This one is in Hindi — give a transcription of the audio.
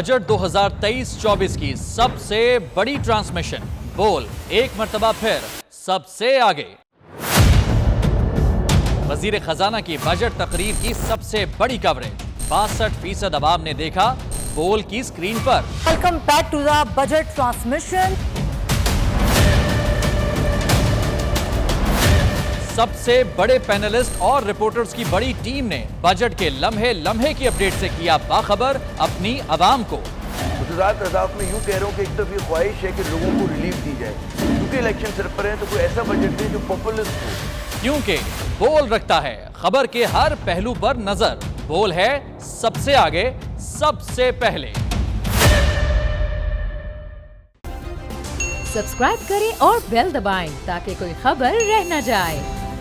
बजट 2023-24 की सबसे बड़ी ट्रांसमिशन। बोल एक मर्तबा फिर सबसे आगे। वजीर खजाना की बजट तकरीर की सबसे बड़ी कवरेज। 62% अवाम ने देखा बोल की स्क्रीन पर। Welcome back to the budget transmission. सबसे बड़े पैनलिस्ट और रिपोर्टर्स की बड़ी टीम ने बजट के लम्हे लम्हे की अपडेट से किया बाखबर अपनी आवाम को। गुजरात रजाक में यूं कह रहा हूं कि एक तरफ ये ख्वाहिश है कि लोगों को रिलीफ दी जाए, क्योंकि इलेक्शन सर पर है, तो कोई ऐसा बजट दे जो पॉपुलिस्ट हो। क्योंकि बोल रखता है खबर के हर पहलू पर नजर। बोल है सबसे आगे, सबसे पहले। सब्सक्राइब करें और बेल दबाएं ताकि कोई खबर रह न जाए।